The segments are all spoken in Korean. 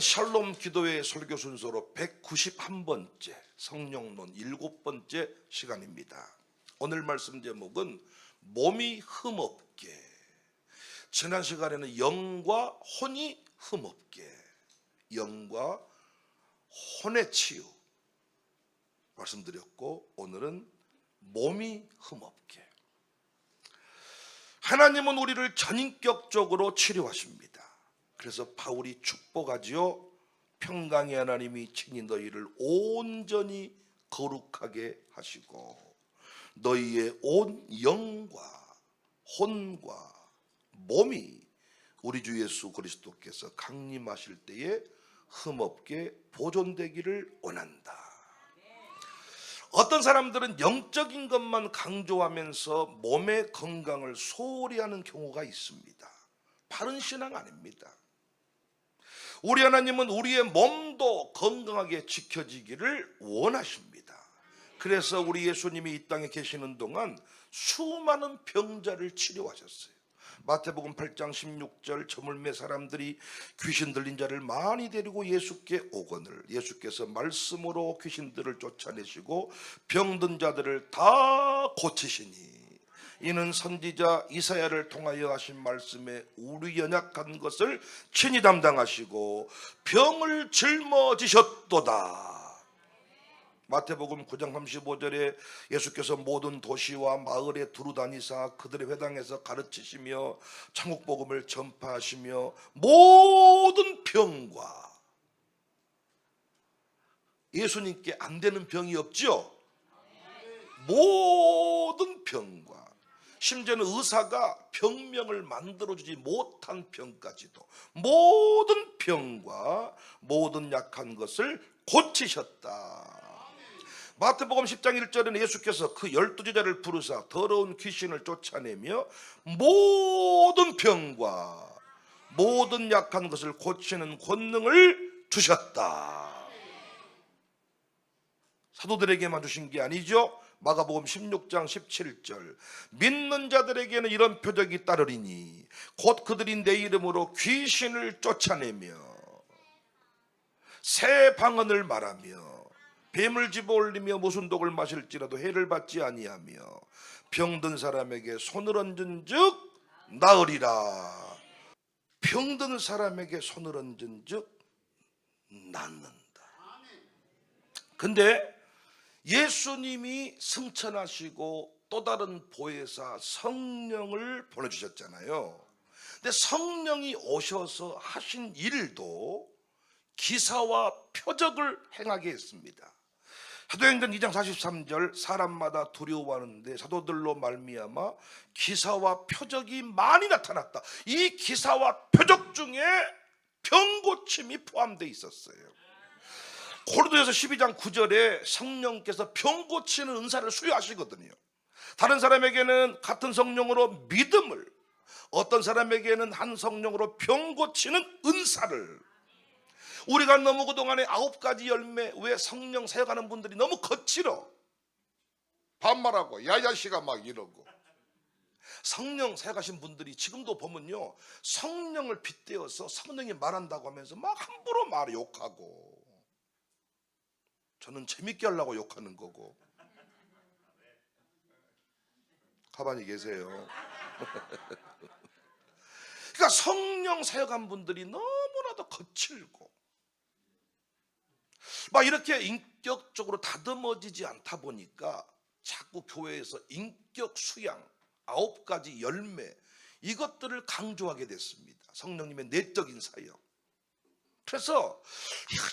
샬롬 기도회 설교 순서로 191번째 성령론 7번째 시간입니다. 오늘 말씀 제목은 몸이 흠없게. 지난 시간에는 영과 혼이 흠없게, 영과 혼의 치유 말씀드렸고, 오늘은 몸이 흠없게. 하나님은 우리를 전인격적으로 치료하십니다. 그래서 바울이 축복하지요. 평강의 하나님이 친히 너희를 온전히 거룩하게 하시고 너희의 온 영과 혼과 몸이 우리 주 예수 그리스도께서 강림하실 때에 흠없게 보존되기를 원한다. 어떤 사람들은 영적인 것만 강조하면서 몸의 건강을 소홀히 하는 경우가 있습니다. 바른 신앙 아닙니다. 우리 하나님은 우리의 몸도 건강하게 지켜지기를 원하십니다. 그래서 우리 예수님이 이 땅에 계시는 동안 수많은 병자를 치료하셨어요. 마태복음 8장 16절, 저물매 사람들이 귀신 들린 자를 많이 데리고 예수께 오거늘 예수께서 말씀으로 귀신들을 쫓아내시고 병든 자들을 다 고치시니 이는 선지자 이사야를 통하여 하신 말씀에 우리 연약한 것을 친히 담당하시고 병을 짊어지셨도다. 마태복음 9장 35절에 예수께서 모든 도시와 마을에 두루다니사 그들의 회당에서 가르치시며 천국복음을 전파하시며 모든 병과, 예수님께 안 되는 병이 없죠. 모든 병과, 심지어는 의사가 병명을 만들어주지 못한 병까지도 모든 병과 모든 약한 것을 고치셨다. 마태복음 10장 1절에는 예수께서 그 12제자를 부르사 더러운 귀신을 쫓아내며 모든 병과 모든 약한 것을 고치는 권능을 주셨다. 사도들에게만 주신 게 아니죠. 마가복음 16장 17절, 믿는 자들에게는 이런 표적이 따르리니 곧 그들이 내 이름으로 귀신을 쫓아내며 새 방언을 말하며 뱀을 집어올리며 무슨 독을 마실지라도 해를 받지 아니하며 병든 사람에게 손을 얹은 즉 나으리라. 병든 사람에게 손을 얹은 즉 낫는다. 근데 예수님이 승천하시고 또 다른 보혜사 성령을 보내주셨잖아요. 근데 성령이 오셔서 하신 일도 기사와 표적을 행하게 했습니다. 사도행전 2장 43절, 사람마다 두려워하는데 사도들로 말미암아 기사와 표적이 많이 나타났다. 이 기사와 표적 중에 병고침이 포함되어 있었어요. 고린도전서 12장 9절에 성령께서 병 고치는 은사를 수여하시거든요. 다른 사람에게는 같은 성령으로 믿음을, 어떤 사람에게는 한 성령으로 병 고치는 은사를. 우리가 너무 그동안에 9가지 열매, 왜 성령 사역하는 분들이 너무 거칠어 반말하고 야야씨가 막 이러고, 성령 사역하신 분들이 지금도 보면요, 성령을 빗대어서 성령이 말한다고 하면서 막 함부로 말을 욕하고, 저는 재밌게 하려고 욕하는 거고. 가만히 계세요. 그러니까 성령 사역한 분들이 너무나도 거칠고 막 이렇게 인격적으로 다듬어지지 않다 보니까 자꾸 교회에서 인격 수양, 9가지 열매, 이것들을 강조하게 됐습니다. 성령님의 내적인 사역. 그래서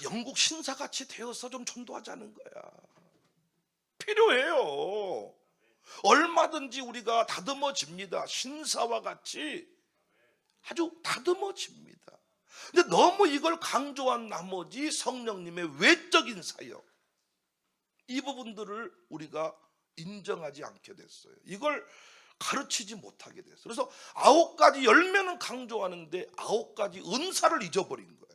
영국 신사같이 되어서 좀 전도하자는 거야. 필요해요. 얼마든지 우리가 다듬어집니다. 신사와 같이 아주 다듬어집니다. 근데 너무 이걸 강조한 나머지 성령님의 외적인 사역, 이 부분들을 우리가 인정하지 않게 됐어요. 이걸 가르치지 못하게 됐어요. 그래서 9가지 열매는 강조하는데 9가지 은사를 잊어버린 거예요.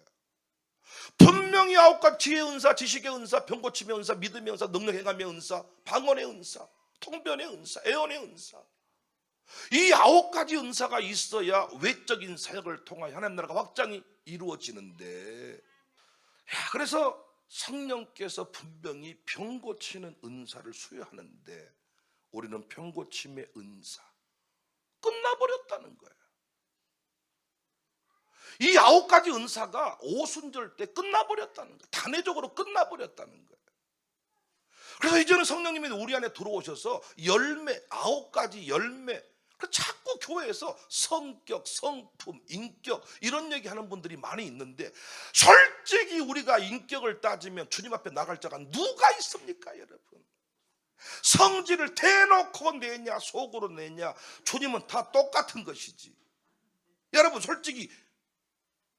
분명히 9가지 지혜의 은사, 지식의 은사, 병고침의 은사, 믿음의 은사, 능력 행함의 은사, 방언의 은사, 통변의 은사, 애언의 은사, 이 9가지 은사가 있어야 외적인 사역을 통하여 하나님 나라가 확장이 이루어지는데, 그래서 성령께서 분명히 병 고치는 은사를 수여하는데 우리는 병 고침의 은사 끝나버렸다는 거예요. 이 9가지 은사가 오순절 때 끝나버렸다는 거예요. 단회적으로 끝나버렸다는 거예요. 그래서 이제는 성령님이 우리 안에 들어오셔서 열매, 9가지 열매, 자꾸 교회에서 성격, 성품, 인격 이런 얘기하는 분들이 많이 있는데 솔직히 우리가 인격을 따지면 주님 앞에 나갈 자가 누가 있습니까, 여러분? 성질을 대놓고 내냐 속으로 내냐 주님은 다 똑같은 것이지. 여러분 솔직히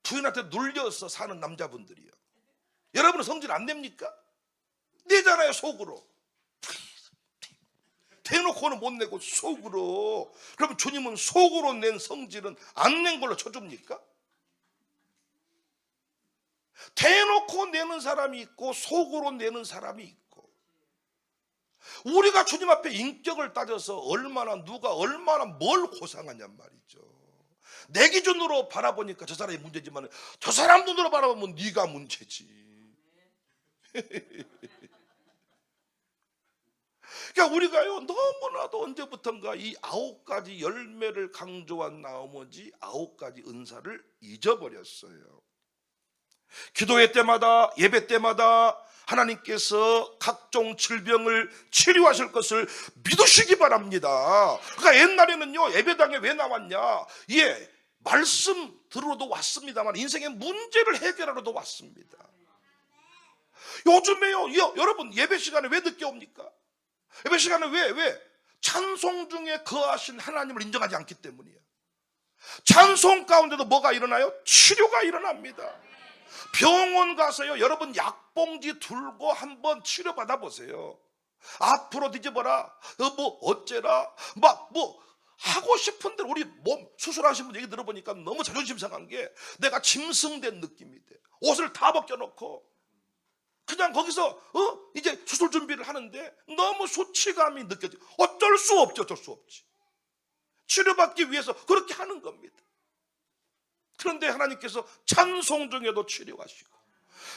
부인한테 눌려서 사는 남자분들이요, 여러분은 성질 안 냅니까? 내잖아요, 속으로. 대놓고는 못 내고 속으로. 그럼 주님은 속으로 낸 성질은 안 낸 걸로 쳐줍니까? 대놓고 내는 사람이 있고 속으로 내는 사람이 있고, 우리가 주님 앞에 인격을 따져서 누가 얼마나 뭘 고상하냔 말이죠. 내 기준으로 바라보니까 저 사람이 문제지만 저 사람 눈으로 바라보면 네가 문제지. 그러니까 우리가요 너무나도 언제부턴가 이 9가지 열매를 강조한 나머지 9가지 은사를 잊어버렸어요. 기도회 때마다 예배 때마다 하나님께서 각종 질병을 치료하실 것을 믿으시기 바랍니다. 그러니까 옛날에는요 예배당에 왜 나왔냐, 말씀 들으러도 왔습니다만 인생의 문제를 해결하러도 왔습니다. 요즘에요 여러분 예배 시간에 왜 늦게 옵니까? 예배 시간에 왜? 찬송 중에 거하신 하나님을 인정하지 않기 때문이에요. 찬송 가운데도 뭐가 일어나요? 치료가 일어납니다. 병원 가서요 여러분 약봉지 들고 한번 치료받아 보세요. 앞으로 뒤집어라, 어째라, 하고 싶은 대로. 우리 몸 수술하신 분 얘기 들어보니까 너무 자존심 상한 게 내가 짐승된 느낌이 돼. 옷을 다 벗겨놓고 그냥 거기서 이제 수술 준비를 하는데 너무 수치감이 느껴져. 어쩔 수 없지. 치료받기 위해서 그렇게 하는 겁니다. 그런데 하나님께서 찬송 중에도 치료하시고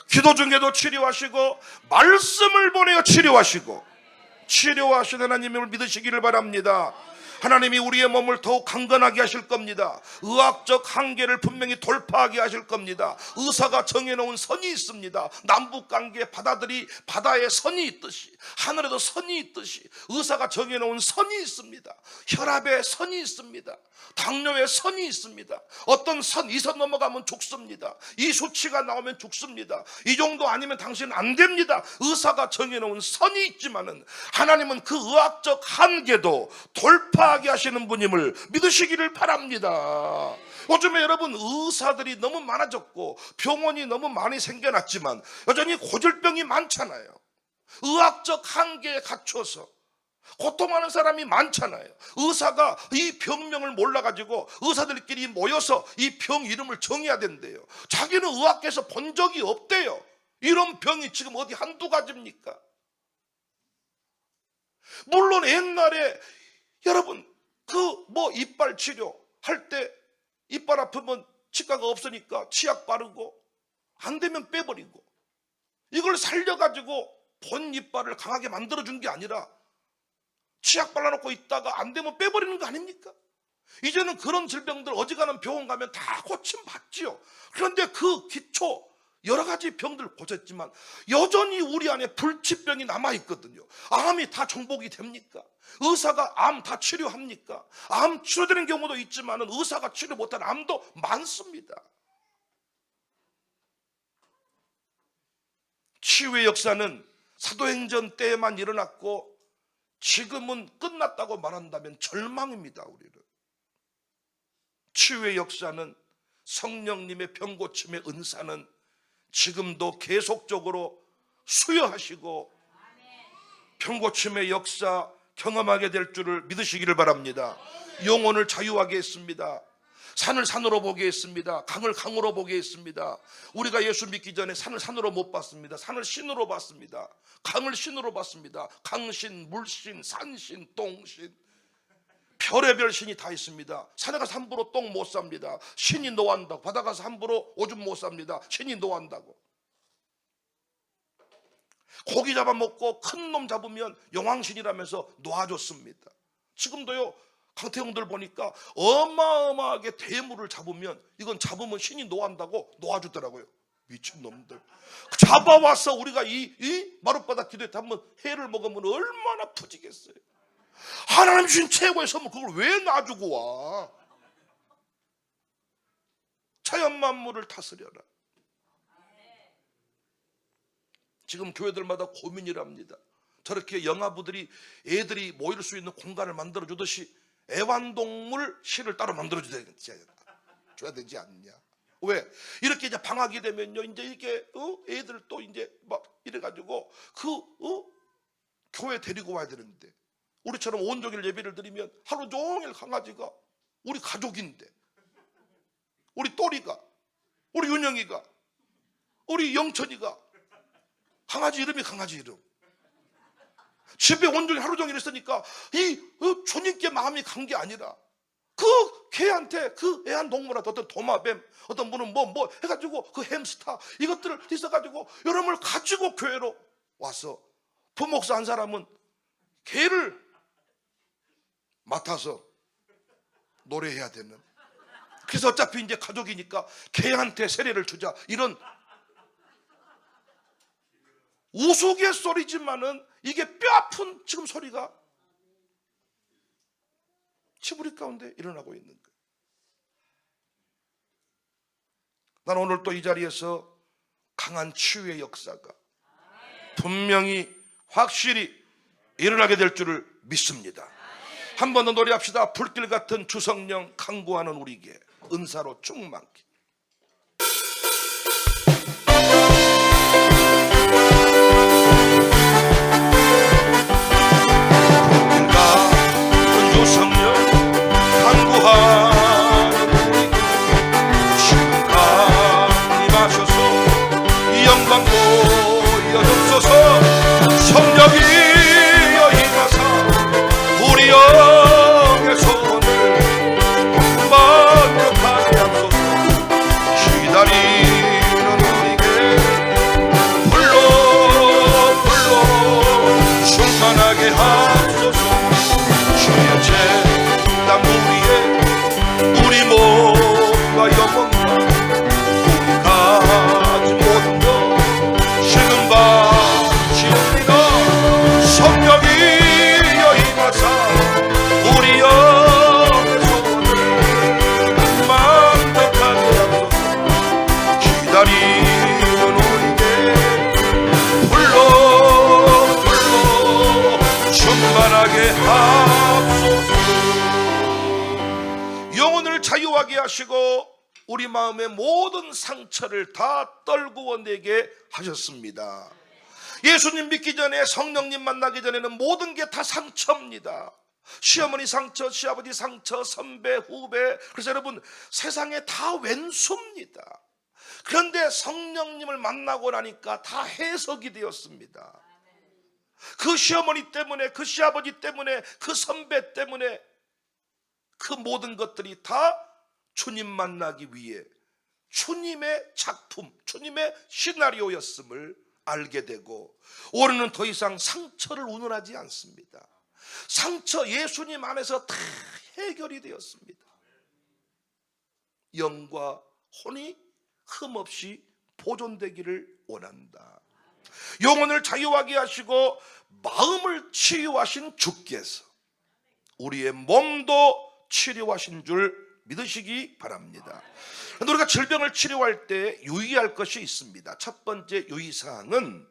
기도 중에도 치료하시고 말씀을 보내어 치료하시고 치료하시는 하나님을 믿으시기를 바랍니다. 하나님이 우리의 몸을 더욱 강건하게 하실 겁니다. 의학적 한계를 분명히 돌파하게 하실 겁니다. 의사가 정해놓은 선이 있습니다. 남북관계 바다에 선이 있듯이 하늘에도 선이 있듯이 의사가 정해놓은 선이 있습니다. 혈압에 선이 있습니다. 당뇨에 선이 있습니다. 어떤 이 선 넘어가면 죽습니다. 이 수치가 나오면 죽습니다. 이 정도 아니면 당신은 안 됩니다. 의사가 정해놓은 선이 있지만은 하나님은 그 의학적 한계도 돌파하게 하시는 분임을 믿으시기를 바랍니다. 요즘에 여러분 의사들이 너무 많아졌고 병원이 너무 많이 생겨났지만 여전히 고질병이 많잖아요. 의학적 한계에 갖춰서 고통하는 사람이 많잖아요. 의사가 이 병명을 몰라가지고 의사들끼리 모여서 이 병 이름을 정해야 된대요. 자기는 의학계에서 본 적이 없대요. 이런 병이 지금 어디 한두 가지입니까? 물론 옛날에 여러분 이빨 치료 할 때 이빨 아프면 치과가 없으니까 치약 바르고 안 되면 빼버리고 이걸 살려가지고 본 이빨을 강하게 만들어준 게 아니라 치약 발라놓고 있다가 안 되면 빼버리는 거 아닙니까? 이제는 그런 질병들 어지간한 병원 가면 다 고침받지요. 그런데 그 기초 여러 가지 병들 고쳤지만 여전히 우리 안에 불치병이 남아있거든요. 암이 다 정복이 됩니까? 의사가 암 다 치료합니까? 암 치료되는 경우도 있지만 의사가 치료 못하는 암도 많습니다. 치유의 역사는 사도행전 때에만 일어났고 지금은 끝났다고 말한다면 절망입니다. 우리는 치유의 역사는 성령님의 병고침의 은사는 지금도 계속적으로 수여하시고 병고침의 역사 경험하게 될 줄을 믿으시기를 바랍니다. 영혼을 자유하게 했습니다. 산을 산으로 보게 했습니다. 강을 강으로 보게 했습니다. 우리가 예수 믿기 전에 산을 산으로 못 봤습니다. 산을 신으로 봤습니다. 강을 신으로 봤습니다. 강신, 물신, 산신, 똥신, 별의별 신이 다 있습니다. 산에 가서 함부로 똥 못 삽니다. 신이 노한다고. 바다 가서 함부로 오줌 못 삽니다. 신이 노한다고. 고기 잡아먹고 큰 놈 잡으면 영왕신이라면서 놓아줬습니다. 지금도요, 강태형들 보니까 어마어마하게 대물을 잡으면 이건 잡으면 신이 놓아한다고 놓아주더라고요. 미친놈들. 잡아와서 우리가 이 마룻바닥 기도에 한번 회를 먹으면 얼마나 푸지겠어요. 하나님 주신 최고의 선물, 그걸 왜 놔주고 와? 자연 만물을 다스려라. 지금 교회들마다 고민이랍니다. 저렇게 영아부들이 애들이 모일 수 있는 공간을 만들어주듯이 애완동물 실을 따로 만들어줘야 되지 않냐? 왜? 이렇게 이제 방학이 되면요, 이제 이렇게 애들 또 이제 막 이래가지고 교회 데리고 와야 되는데, 우리처럼 온종일 예배를 드리면 하루 종일 강아지가 우리 가족인데, 우리 또리가, 우리 윤영이가, 우리 영천이가 강아지 이름이 강아지 이름. 집에 온종일 하루 종일 있으니까 이 주님께 마음이 간 게 아니라 그 개한테, 그 애완동물한테 어떤 도마뱀, 어떤 분은 뭐 해가지고 그 햄스터 이것들을 있어가지고 여러분을 가지고 교회로 와서 부목사 한 사람은 개를 맡아서 노래해야 되는. 그래서 어차피 이제 가족이니까 개한테 세례를 주자, 이런 우스갯소리지만은 이게 뼈아픈 지금 소리가 지부리 가운데 일어나고 있는 거예요. 난 오늘 또 이 자리에서 강한 치유의 역사가 분명히 확실히 일어나게 될 줄을 믿습니다. 한 번 더 노래합시다. 불길 같은 주성령 강구하는 우리에게 은사로 충만케. 주성령 강구하는 우리에게 시간 임하셔서 영광 보여주소서. 성령이여 임하사 우리 영의 소원을 만족하게 하소서. 기다리는 우리에게 불러 충만하게 하소서. 주의 제땀 우리의 우리 몸과 영혼과 우리 가진 모든 것 지금 바치옵니다. 성령이여 임하사 우리 영의 소원을 만족하게 하소서. 기다리는 우리에게 불러 충만하게 하소서. 영혼을 자유하게 하시고 우리 마음의 모든 상처를 다 떨구어내게 하셨습니다. 예수님 믿기 전에, 성령님 만나기 전에는 모든 게 다 상처입니다. 시어머니 상처, 시아버지 상처, 선배, 후배. 그래서 여러분, 세상에 다 왼수입니다. 그런데 성령님을 만나고 나니까 다 해석이 되었습니다. 그 시어머니 때문에, 그 시아버지 때문에, 그 선배 때문에 그 모든 것들이 다 주님 만나기 위해 주님의 작품, 주님의 시나리오였음을 알게 되고, 올해는 더 이상 상처를 운운하지 않습니다. 상처 예수님 안에서 다 해결이 되었습니다. 영과 혼이 흠없이 보존되기를 원한다. 영혼을 자유하게 하시고 마음을 치유하신 주께서 우리의 몸도 치료하신 줄 믿으시기 바랍니다. 우리가 질병을 치료할 때 유의할 것이 있습니다. 첫 번째 유의사항은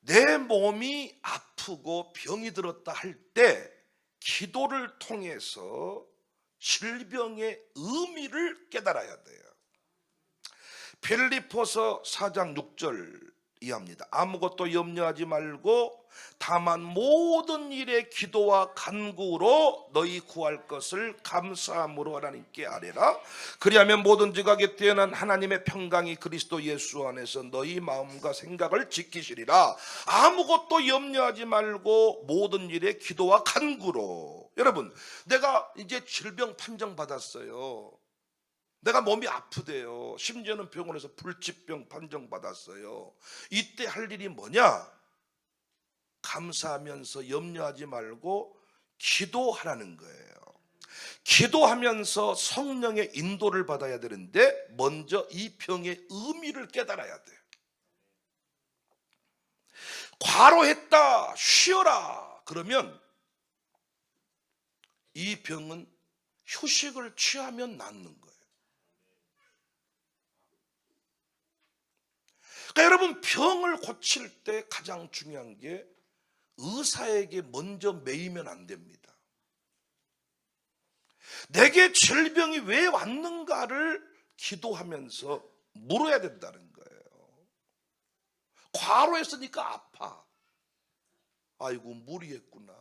내 몸이 아프고 병이 들었다 할 때 기도를 통해서 질병의 의미를 깨달아야 돼요. 빌립보서 4장 6절 이해합니다. 아무것도 염려하지 말고 다만 모든 일에 기도와 간구로 너희 구할 것을 감사함으로 하나님께 아뢰라. 그리하면 모든 지각에 뛰어난 하나님의 평강이 그리스도 예수 안에서 너희 마음과 생각을 지키시리라. 아무것도 염려하지 말고 모든 일에 기도와 간구로. 여러분, 내가 이제 질병 판정 받았어요. 내가 몸이 아프대요. 심지어는 병원에서 불치병 판정받았어요. 이때 할 일이 뭐냐? 감사하면서 염려하지 말고 기도하라는 거예요. 기도하면서 성령의 인도를 받아야 되는데 먼저 이 병의 의미를 깨달아야 돼. 과로했다, 쉬어라 그러면 이 병은 휴식을 취하면 낫는 거예요. 그러니까 여러분, 병을 고칠 때 가장 중요한 게 의사에게 먼저 매이면 안 됩니다. 내게 질병이 왜 왔는가를 기도하면서 물어야 된다는 거예요. 과로했으니까 아파. 아이고 무리했구나.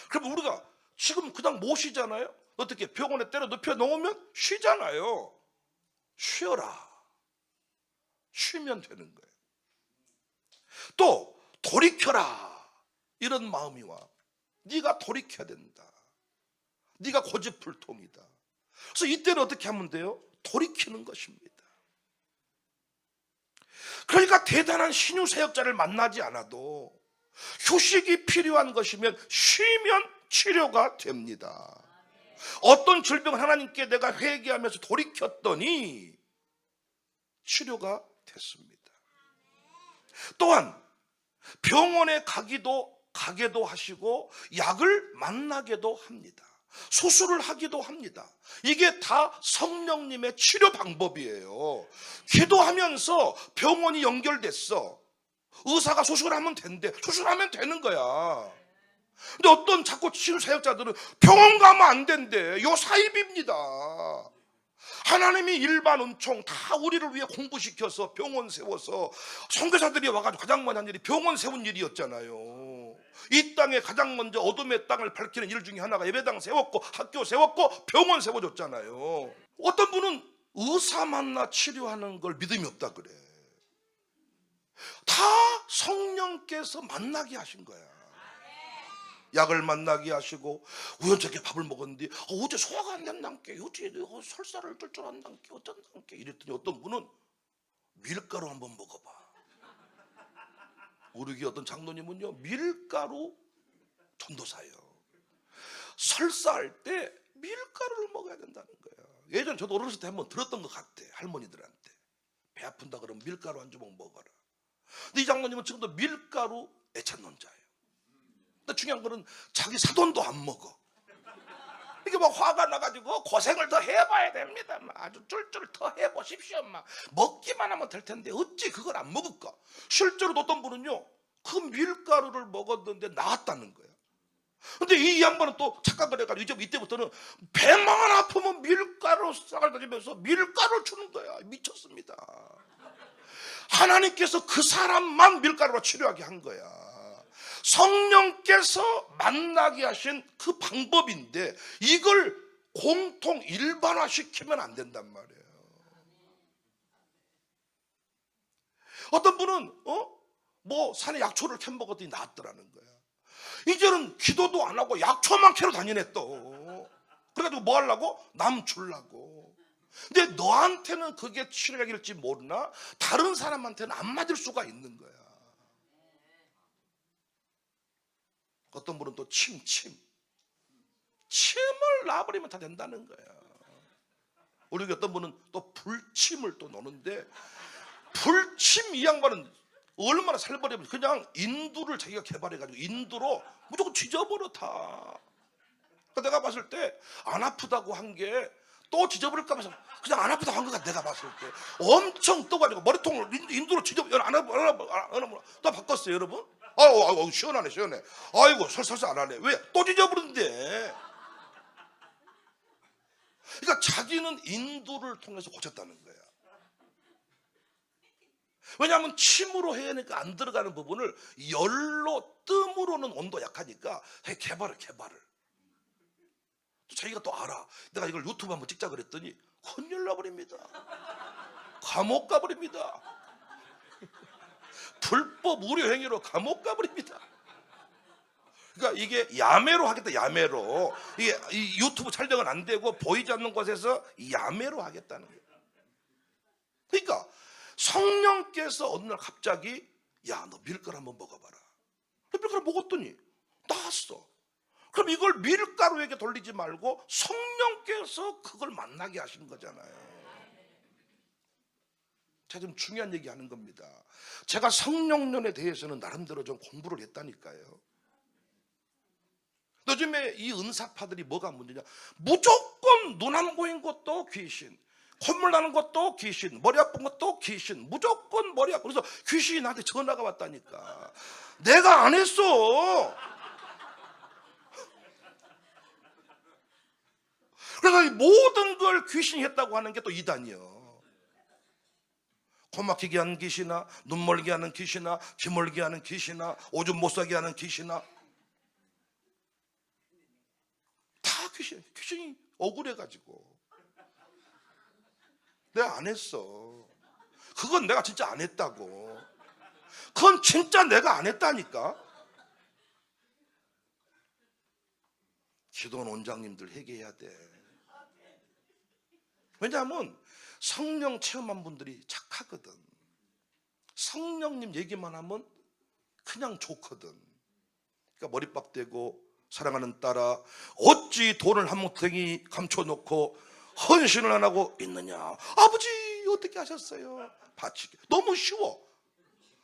그럼 우리가 지금 그냥 못 쉬잖아요. 어떻게 병원에 때려 눕혀 놓으면 쉬잖아요. 쉬어라. 쉬면 되는 거예요. 또 돌이켜라. 이런 마음이 와. 네가 돌이켜야 된다. 네가 고집불통이다. 그래서 이때는 어떻게 하면 돼요? 돌이키는 것입니다. 그러니까 대단한 신유사역자를 만나지 않아도 휴식이 필요한 것이면 쉬면 치료가 됩니다. 어떤 질병을 하나님께 내가 회개하면서 돌이켰더니 치료가 됐습니다. 또한 병원에 가게도 하시고 약을 만나게도 합니다. 수술을 하기도 합니다. 이게 다 성령님의 치료 방법이에요. 기도하면서 병원이 연결됐어. 의사가 수술하면 된대. 수술하면 되는 거야. 근데 어떤 자꾸 치료 사역자들은 병원 가면 안 된대. 요 사입입니다. 하나님이 일반 은총 다 우리를 위해 공부시켜서 병원 세워서 선교사들이 와가지고 가장 많은 일이 병원 세운 일이었잖아요. 이 땅에 가장 먼저 어둠의 땅을 밝히는 일 중에 하나가 예배당 세웠고 학교 세웠고 병원 세워줬잖아요. 어떤 분은 의사 만나 치료하는 걸 믿음이 없다 그래. 다 성령께서 만나게 하신 거야. 약을 만나게 하시고 우연찮게 밥을 먹었는데 어제 소화가 안 된단께, 어제 설사를 뜰 줄 안단께, 어쩐단께 이랬더니 어떤 분은 밀가루 한번 먹어봐. 우리 교회 어떤 장로님은요 밀가루 전도사예요. 설사할 때 밀가루를 먹어야 된다는 거예요. 예전에 저도 어렸을 때 한번 들었던 것 같아. 할머니들한테 배 아픈다 그러면 밀가루 한 주먹 먹어라. 근데 이 장로님은 지금도 밀가루 애찬론자예요. 근데 중요한 거는 자기 사돈도 안 먹어. 이게 막 화가 나가지고 고생을 더 해봐야 됩니다. 아주 쫄쫄 더 해보십시오. 먹기만 하면 될 텐데 어찌 그걸 안 먹을까? 실제로 어떤 분은요 그 밀가루를 먹었는데 나았다는 거예요. 근데 이 양반은 또 착각을 해가지고 이때부터는 배만 아프면 밀가루 싹을 가지면서 밀가루를 주는 거야. 미쳤습니다. 하나님께서 그 사람만 밀가루로 치료하게 한 거야. 성령께서 만나게 하신 그 방법인데 이걸 공통 일반화시키면 안 된단 말이에요. 어떤 분은 뭐 산에 약초를 캐 먹었더니 낫더라는 거야. 이제는 기도도 안 하고 약초만 캐러 다니네 또. 그래가지고 뭐 하려고? 남 주려고. 근데 너한테는 그게 치료약일지 모르나 다른 사람한테는 안 맞을 수가 있는 거야. 어떤 분은 또 침을 놔버리면 다 된다는 거야. 우리 어떤 분은 또 불침을 또 노는데 불침 이 양반은 얼마나 살벌해면 그냥 인두를 자기가 개발해가지고 인두로 무조건 쥐져버려 다. 그러니까 내가 봤을 때 안 아프다고 한 게 또 쥐져버릴까 봐서 그냥 안 아프다고 한 것 같아. 내가 봤을 때 엄청 떠가지고 머리통을 인두로 쥐져버려. 안 아프다 또 바꿨어요 여러분. 아우 시원하네 시원해. 아이고 설설 안 하네. 왜? 또 쥐져버린대. 그러니까 자기는 인두를 통해서 고쳤다는 거야. 왜냐하면 침으로 해야 하니까 안 들어가는 부분을 열로 뜸으로는 온도 약하니까 개발을 자기가 또 알아. 내가 이걸 유튜브 한번 찍자 그랬더니 큰일 나버립니다. 감옥 가버립니다. 불법 우려 행위로 감옥 가버립니다. 그러니까 이게 야매로 하겠다. 야매로 이게 이 유튜브 촬영은 안 되고 보이지 않는 곳에서 야매로 하겠다는 거예요. 그러니까 성령께서 어느 날 갑자기 야 너 밀가루 한번 먹어봐라. 밀가루 먹었더니 나았어. 그럼 이걸 밀가루에게 돌리지 말고 성령께서 그걸 만나게 하신 거잖아요. 제가 좀 중요한 얘기 하는 겁니다. 제가 성령론에 대해서는 나름대로 좀 공부를 했다니까요. 요즘에 이 은사파들이 뭐가 문제냐, 무조건 눈 안 보인 것도 귀신, 콧물 나는 것도 귀신, 머리 아픈 것도 귀신, 무조건 머리 아픈. 그래서 귀신이 나한테 전화가 왔다니까. 내가 안 했어. 그래서 이 모든 걸 귀신이 했다고 하는 게 또 이단이요. 코 막히게 하는 귀신아, 눈 멀게 하는 귀신아, 귀 멀게 하는 귀신아, 오줌 못 싸게 하는 귀신아, 다 귀신이 억울해가지고 내가 안 했어. 그건 내가 진짜 안 했다고. 그건 진짜 내가 안 했다니까. 기도원 원장님들 회개해야 돼. 왜냐하면 성령 체험한 분들이 착하거든. 성령님 얘기만 하면 그냥 좋거든. 그러니까 머리빡 대고 사랑하는 딸아, 어찌 돈을 한 뭉텅이 감춰놓고 헌신을 안 하고 있느냐. 아버지 어떻게 하셨어요? 바치게. 너무 쉬워.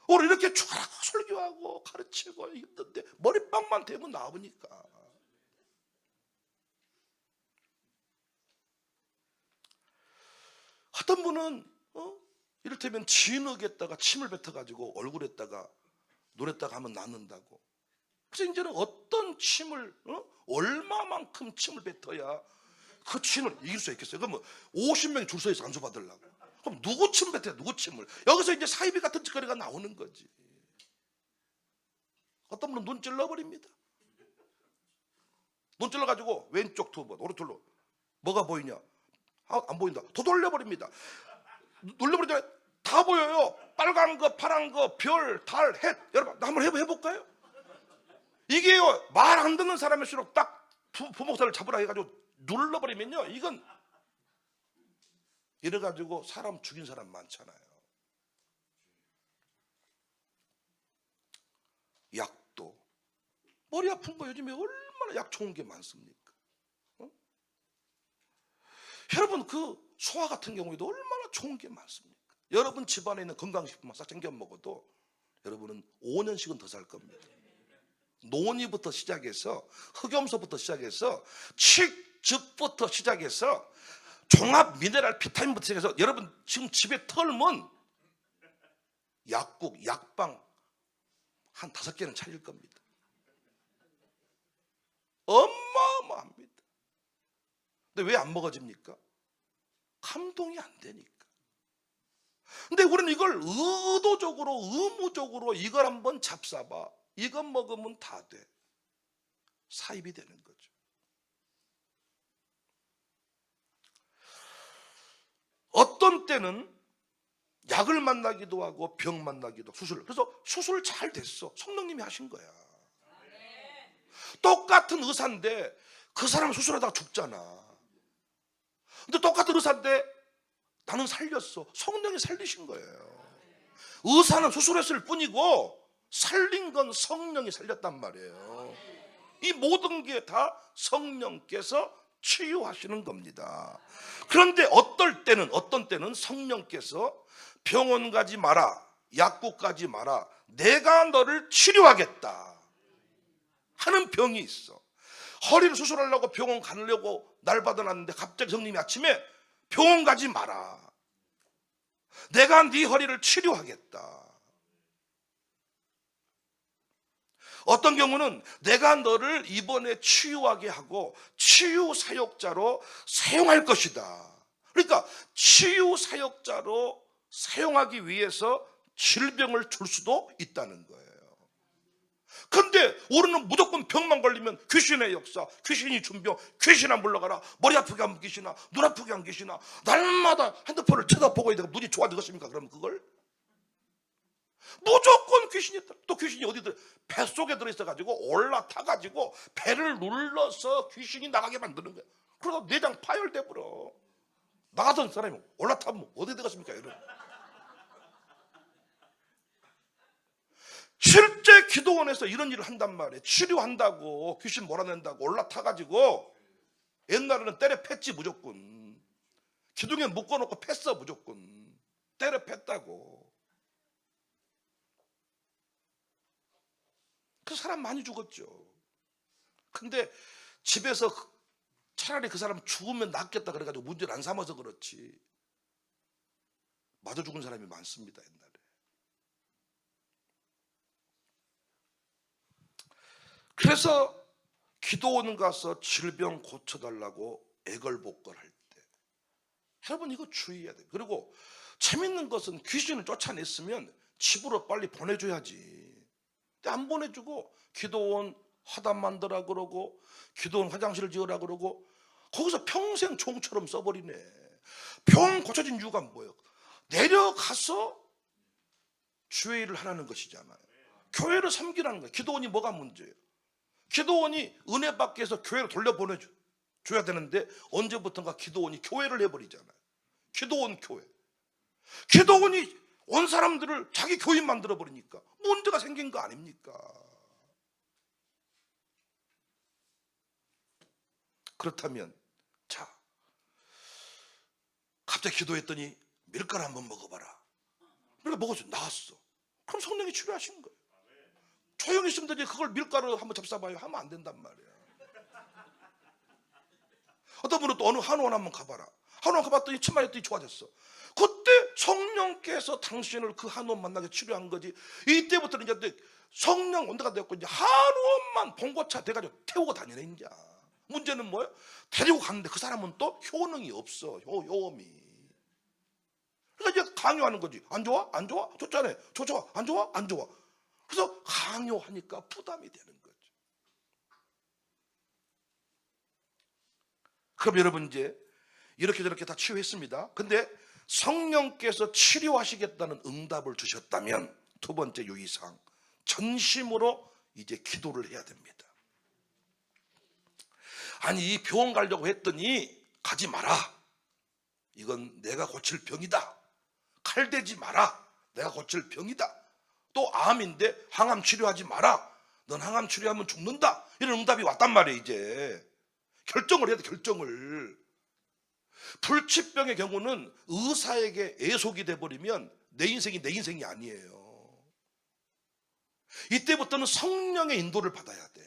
오늘 이렇게 쭉 설교하고 가르치고 있던데 머리빡만 대면 나오니까. 어떤 분은 이를테면 진흙에다가 침을 뱉어가지고 얼굴에다가 눈에다가 하면 낫는다고. 그래서 이제는 어떤 침을 얼마만큼 침을 뱉어야 그 침을 이길 수 있겠어요? 그럼 50명이 줄 서 있어 안수 받으려고. 그럼 누구 침 뱉어야 누구 침을. 여기서 이제 사이비 같은 짓거리가 나오는 거지. 어떤 분은 눈 찔러버립니다. 눈 찔러가지고 왼쪽 두 번, 오른쪽으로. 뭐가 보이냐? 안 보인다. 더 돌려버립니다. 눌러버리자 다 보여요. 빨간 거, 파란 거, 별, 달, 해. 여러분 한번 해볼까요? 이게요, 말 안 듣는 사람일수록 딱 부목사를 잡으라 해가지고 눌러버리면요, 이건 이래가지고 사람 죽인 사람 많잖아요. 약도 머리 아픈 거 요즘에 얼마나 약 좋은 게 많습니까? 여러분 그 소화 같은 경우에도 얼마나 좋은 게 많습니까? 여러분 집안에 있는 건강식품만 싹 챙겨 먹어도 여러분은 5년씩은 더 살 겁니다. 논이부터 시작해서 흑염소부터 시작해서 칡즙부터 시작해서 종합 미네랄 비타민부터 시작해서 여러분 지금 집에 털면 약국, 약방 한 5개는 차릴 겁니다. 어마어마합니다. 근데 왜 안 먹어집니까? 감동이 안 되니까. 근데 우리는 이걸 의도적으로 의무적으로 이걸 한번 잡숴봐. 이것 먹으면 다 돼. 사입이 되는 거죠. 어떤 때는 약을 만나기도 하고 병 만나기도 수술. 그래서 수술 잘 됐어. 성령님이 하신 거야. 똑같은 의사인데 그 사람 수술하다가 죽잖아. 근데 똑같은 의사인데 나는 살렸어. 성령이 살리신 거예요. 의사는 수술했을 뿐이고 살린 건 성령이 살렸단 말이에요. 이 모든 게 다 성령께서 치유하시는 겁니다. 그런데 어떤 때는 성령께서 병원 가지 마라, 약국 가지 마라, 내가 너를 치료하겠다 하는 병이 있어. 허리를 수술하려고 병원 가려고 날 받아놨는데 갑자기 성령님이 아침에 병원 가지 마라, 내가 네 허리를 치료하겠다. 어떤 경우는 내가 너를 이번에 치유하게 하고 치유 사역자로 사용할 것이다. 그러니까 치유 사역자로 사용하기 위해서 질병을 줄 수도 있다는 거예요. 근데 우리는 무조건 병만 걸리면 귀신의 역사, 귀신이 준병, 귀신아 물러가라, 머리 아프게 하면 귀신아, 눈 아프게 하면 귀신아, 날마다 핸드폰을 쳐다보고 있다가 눈이 좋아지겠습니까? 그러면 그걸 무조건 귀신이 있다. 또 귀신이 어디 들어? 뱃속에 들어있어가지고 올라타가지고 배를 눌러서 귀신이 나가게 만드는 거야. 그러다 내장 파열돼버려. 나가던 사람이 올라타면 어디 들어갔습니까? 여러분. 실제 기도원에서 이런 일을 한단 말이에요. 치료한다고 귀신 몰아낸다고 올라타가지고 옛날에는 때려 팼지 무조건. 기둥에 묶어놓고 팼어 무조건. 때려 팼다고. 그 사람 많이 죽었죠. 근데 집에서 차라리 그 사람 죽으면 낫겠다 그래가지고 문제를 안 삼아서 그렇지 맞아 죽은 사람이 많습니다. 옛날에. 그래서 기도원 가서 질병 고쳐달라고 애걸복걸할 때 여러분 이거 주의해야 돼요. 그리고 재밌는 것은 귀신을 쫓아냈으면 집으로 빨리 보내줘야지. 근데 안 보내주고 기도원 화단 만들라 그러고 기도원 화장실 지으라 그러고 거기서 평생 종처럼 써버리네. 병 고쳐진 이유가 뭐예요? 내려가서 주의 일을 하라는 것이잖아요. 교회를 섬기라는 거예요. 기도원이 뭐가 문제예요? 기도원이 은혜 받기 위해서 교회로 돌려보내줘야 되는데 언제부턴가 기도원이 교회를 해버리잖아요. 기도원 교회. 기도원이 온 사람들을 자기 교인 만들어버리니까 문제가 생긴 거 아닙니까? 그렇다면 자 갑자기 기도했더니 밀가루 한번 먹어봐라. 밀가루 먹어서 나았어. 그럼 성령이 치료하신 거예요. 조용히 있으면 되지 그걸 밀가루 한번 잡숴봐요 하면 안 된단 말이야. 어떤 분은 또 어느 한의원 한번 가봐라. 한의원 가봤더니 침 맞았더니 좋아졌어. 그때 성령께서 당신을 그 한의원 만나게 치료한 거지. 이때부터는 이제 성령 온도가 되었고 이제 한의원만 봉고차 돼가지고 태우고 다니네 이제. 문제는 뭐예요? 데리고 갔는데 그 사람은 또 효능이 없어. 효험이. 그러니까 이제 강요하는 거지. 안 좋아? 안 좋아? 좋잖아요. 좋아? 안 좋아? 안 좋아. 그래서 강요하니까 부담이 되는 거죠. 그럼 여러분 이제 이렇게 저렇게 다 치유했습니다. 근데 성령께서 치료하시겠다는 응답을 주셨다면 두 번째 유의사항 전심으로 이제 기도를 해야 됩니다. 아니 이 병원 가려고 했더니 가지 마라. 이건 내가 고칠 병이다. 칼대지 마라. 내가 고칠 병이다. 또 암인데 항암 치료하지 마라. 넌 항암 치료하면 죽는다. 이런 응답이 왔단 말이에요. 이제 결정을 해야 돼. 결정을. 불치병의 경우는 의사에게 애속이 돼버리면 내 인생이 내 인생이 아니에요. 이때부터는 성령의 인도를 받아야 돼.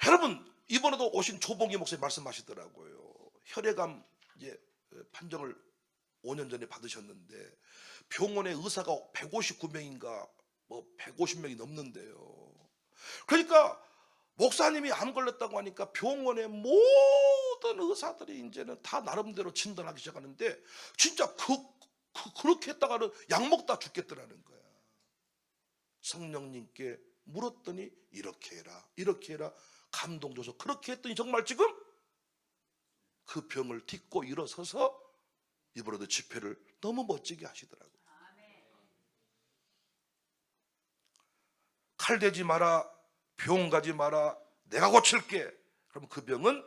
여러분 이번에도 오신 조봉기 목사님 말씀하시더라고요. 혈액암 이제 판정을 5년 전에 받으셨는데 병원에 의사가 159명인가 뭐 150명이 넘는데요. 그러니까 목사님이 암 걸렸다고 하니까 병원의 모든 의사들이 이제는 다 나름대로 진단하기 시작하는데 진짜 그렇게 했다가는 약 먹다 죽겠더라는 거야. 성령님께 물었더니 이렇게 해라 이렇게 해라 감동 줘서 그렇게 했더니 정말 지금 그 병을 딛고 일어서서 이번에도 집회를 너무 멋지게 하시더라고요. 칼 대지 마라 병 가지 마라 내가 고칠게. 그럼 그 병은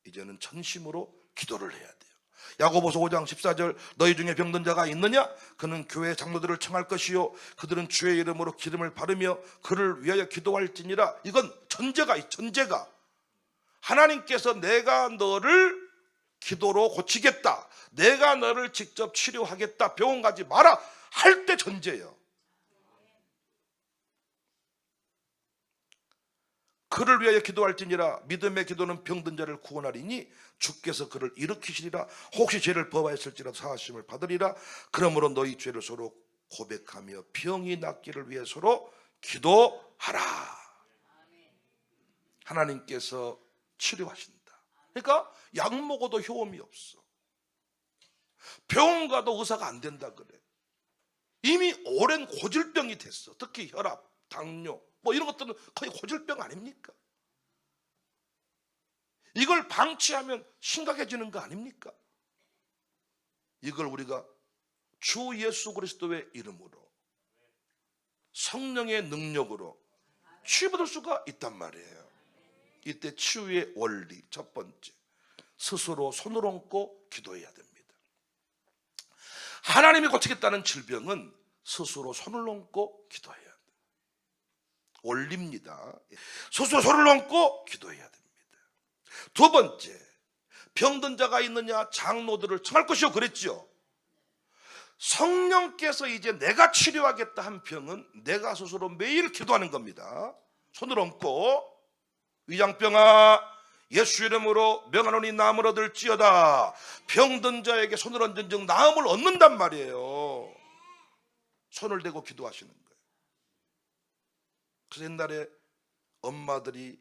이제는 전심으로 기도를 해야 돼요. 야고보서 5장 14절 너희 중에 병든 자가 있느냐? 그는 교회 장로들을 청할 것이요 그들은 주의 이름으로 기름을 바르며 그를 위하여 기도할지니라. 이건 전제가 하나님께서 내가 너를 기도로 고치겠다. 내가 너를 직접 치료하겠다. 병원 가지 마라 할 때 전제예요. 그를 위하여 기도할지니라. 믿음의 기도는 병든 자를 구원하리니 주께서 그를 일으키시리라. 혹시 죄를 범하였을지라도 사하심을 받으리라. 그러므로 너희 죄를 서로 고백하며 병이 낫기를 위해 서로 기도하라. 하나님께서 치료하신다. 그러니까 약 먹어도 효험이 없어. 병원 가도 의사가 안 된다 그래. 이미 오랜 고질병이 됐어. 특히 혈압, 당뇨 뭐 이런 것들은 거의 고질병 아닙니까? 이걸 방치하면 심각해지는 거 아닙니까? 이걸 우리가 주 예수 그리스도의 이름으로 성령의 능력으로 치유받을 수가 있단 말이에요. 이때 치유의 원리 첫 번째 스스로 손을 얹고 기도해야 됩니다. 하나님이 고치겠다는 질병은 스스로 손을 얹고 기도해야 돼요. 원리입니다. 스스로 손을 얹고 기도해야 됩니다. 두 번째, 병든 자가 있느냐 장로들을 청할 것이요 그랬죠. 성령께서 이제 내가 치료하겠다 한 병은 내가 스스로 매일 기도하는 겁니다. 손을 얹고 위장병아 예수 이름으로 명하노니 나음을 얻을지어다. 병든 자에게 손을 얹은 즉 나음을 얻는단 말이에요. 손을 대고 기도하시는 거예요. 그래서 옛날에 엄마들이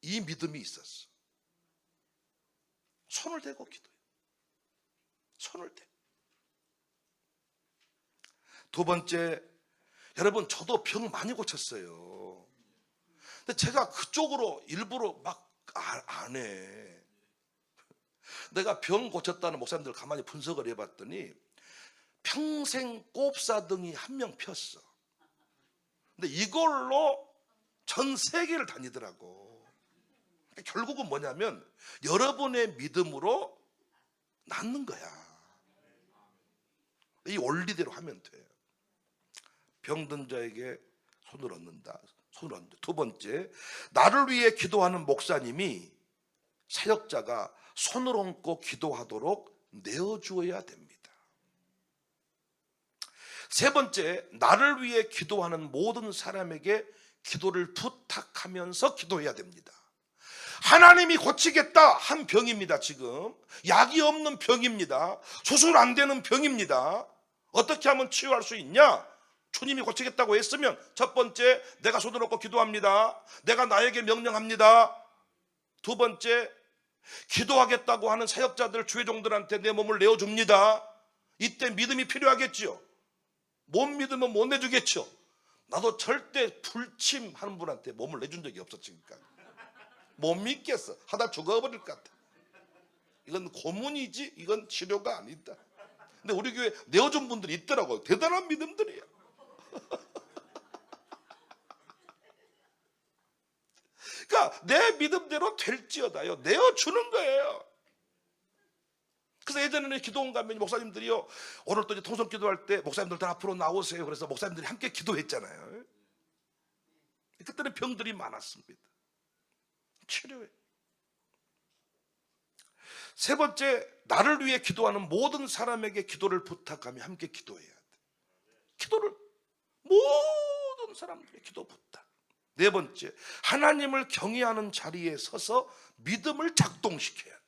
이 믿음이 있었어. 손을 대고 기도해요. 손을 대고. 두 번째, 여러분 저도 병 많이 고쳤어요. 근데 제가 그쪽으로 일부러 막 안 해. 내가 병 고쳤다는 목사님들 가만히 분석을 해봤더니 평생 꼽사등이 한 명 폈어. 근데 이걸로 전 세계를 다니더라고. 결국은 뭐냐면 여러분의 믿음으로 낫는 거야. 이 원리대로 하면 돼. 병든 자에게 손을 얹는다. 손을 얹는다. 두 번째, 나를 위해 기도하는 목사님이 사역자가 손을 얹고 기도하도록 내어주어야 됩니다. 세 번째, 나를 위해 기도하는 모든 사람에게 기도를 부탁하면서 기도해야 됩니다. 하나님이 고치겠다 한 병입니다. 지금 약이 없는 병입니다. 수술 안 되는 병입니다. 어떻게 하면 치유할 수 있냐? 주님이 고치겠다고 했으면 첫 번째, 내가 손을 얹고 기도합니다. 내가 나에게 명령합니다. 두 번째, 기도하겠다고 하는 사역자들, 주의 종들한테 내 몸을 내어줍니다. 이때 믿음이 필요하겠죠. 못 믿으면 못 내주겠죠. 나도 절대 불침하는 분한테 몸을 내준 적이 없었으니까 못 믿겠어. 하다 죽어버릴 것 같아. 이건 고문이지 이건 치료가 아니다. 근데 우리 교회 내어준 분들이 있더라고요. 대단한 믿음들이에요. 그러니까 내 믿음대로 될지어다요. 내어주는 거예요. 그래서 예전에는 기도원 가면 목사님들이요, 오늘 또 이제 통성 기도할 때 목사님들 다 앞으로 나오세요. 그래서 목사님들이 함께 기도했잖아요. 그때는 병들이 많았습니다. 치료해. 세 번째, 나를 위해 기도하는 모든 사람에게 기도를 부탁하며 함께 기도해야 돼. 기도를 모든 사람들의 기도 부탁. 네 번째, 하나님을 경외하는 자리에 서서 믿음을 작동시켜야 돼.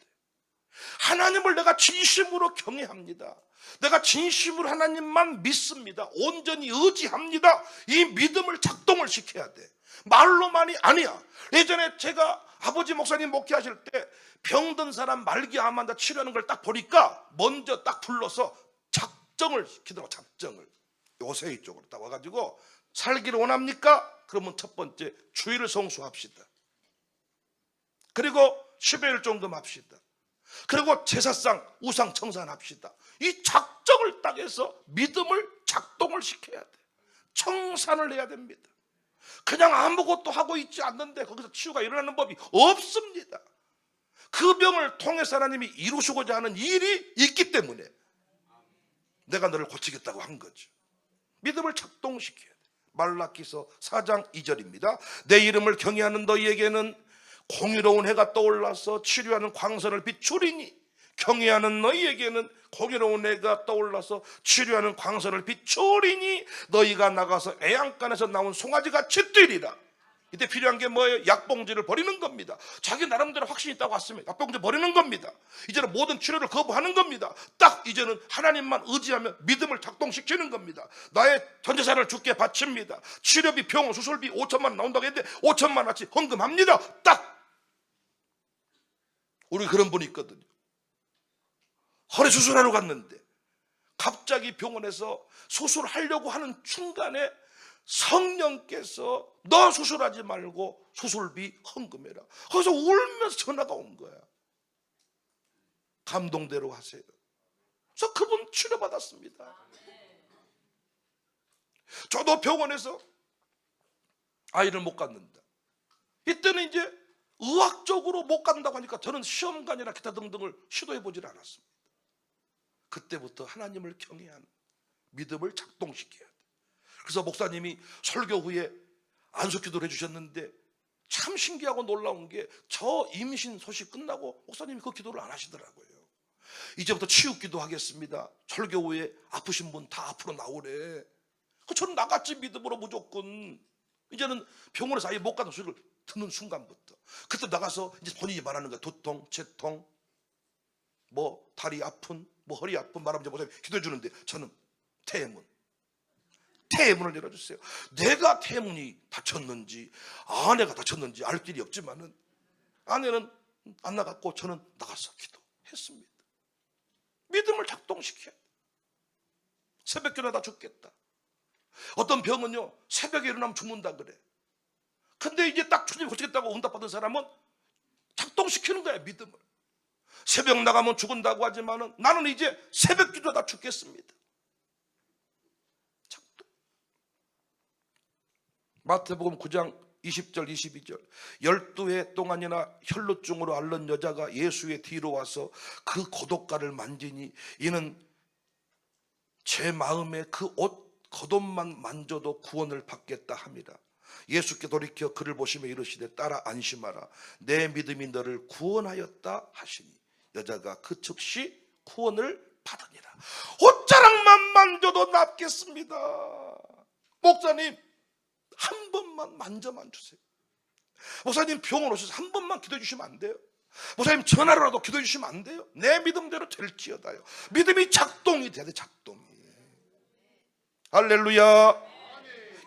하나님을 내가 진심으로 경외합니다. 내가 진심으로 하나님만 믿습니다. 온전히 의지합니다. 이 믿음을 작동을 시켜야 돼. 말로만이 아니야. 예전에 제가 아버지 목사님 목회하실 때 병든 사람 말기암 환자 치료하는 걸 딱 보니까 먼저 딱 불러서 작정을 시키더라고. 작정을. 요새 이쪽으로 딱 와가지고 살기를 원합니까? 그러면 첫 번째 주일을 성수합시다. 그리고 10여 일 정도 합시다. 그리고 제사상 우상 청산합시다. 이 작정을 딱 해서 믿음을 작동을 시켜야 돼. 청산을 해야 됩니다. 그냥 아무것도 하고 있지 않는데 거기서 치유가 일어나는 법이 없습니다. 그 병을 통해서 하나님이 이루시고자 하는 일이 있기 때문에 내가 너를 고치겠다고 한 거죠. 믿음을 작동시켜야 돼. 말라기서 4장 2절입니다. 내 이름을 경외하는 너희에게는 공의로운 해가 떠올라서 치료하는 광선을 비추리니, 경외하는 너희에게는 공의로운 해가 떠올라서 치료하는 광선을 비추리니 너희가 나가서 애양간에서 나온 송아지같이 뛰리라. 이때 필요한 게 뭐예요? 약봉지를 버리는 겁니다. 자기 나름대로 확신이 있다고 왔으면 약봉지 버리는 겁니다. 이제는 모든 치료를 거부하는 겁니다. 딱 이제는 하나님만 의지하며 믿음을 작동시키는 겁니다. 나의 전재산을 주께 바칩니다. 치료비, 병원, 수술비 5천만 원 나온다고 했는데 5천만 원어치 헌금합니다. 딱! 우리 그런 분이 있거든요. 허리 수술하러 갔는데 갑자기 병원에서 수술하려고 하는 중간에 성령께서 너 수술하지 말고 수술비 헌금해라. 거기서 울면서 전화가 온 거야. 감동대로 하세요. 그래서 그분 치료받았습니다. 저도 병원에서 아이를 못 갖는다. 이때는 이제 의학적으로 못 간다고 하니까 저는 시험관이나 기타 등등을 시도해보질 않았습니다. 그때부터 하나님을 경외하는 믿음을 작동시켜야 돼. 그래서 목사님이 설교 후에 안수기도를 해주셨는데 참 신기하고 놀라운 게 저 임신 소식 끝나고 목사님이 그 기도를 안 하시더라고요. 이제부터 치유기도 하겠습니다. 설교 후에 아프신 분 다 앞으로 나오래. 저는 나갔지, 믿음으로 무조건. 이제는 병원에서 아예 못 가는 소리를 듣는 순간부터 그때 나가서 이제 본인이 말하는 거야. 두통, 재통, 뭐 다리 아픈, 뭐 허리 아픈 말하면 이제 목사님 기도해 주는데 저는 태문을 열어주세요. 내가 태문이 다쳤는지 아내가 다쳤는지 알 길이 없지만은 아내는 안 나갔고 저는 나가서 기도했습니다. 믿음을 작동시켜야 돼. 새벽기도하다 죽겠다. 어떤 병은요 새벽에 일어나면 죽는다 그래. 근데 이제 딱 주님 고치겠다고 응답받은 사람은 작동시키는 거야, 믿음을. 새벽 나가면 죽은다고 하지만은 나는 이제 새벽 기도하다 죽겠습니다. 작동. 마태복음 9장 20절 22절 12해 동안이나 혈루증으로 앓는 여자가 예수의 뒤로 와서 그 고독가를 만지니 이는 제 마음에 그 옷 겉옷만 만져도 구원을 받겠다 합니다. 예수께 돌이켜 그를 보시며 이르시되 딸아 안심하라 내 믿음이 너를 구원하였다 하시니 여자가 그 즉시 구원을 받으니라. 옷자락만 만져도 낫겠습니다. 목사님 한 번만 만져만 주세요. 목사님 병원 오셔서 한 번만 기도해 주시면 안 돼요? 목사님 전화로라도 기도해 주시면 안 돼요? 내 믿음대로 될지어다요. 믿음이 작동이 돼야 돼. 작동이. 할렐루야.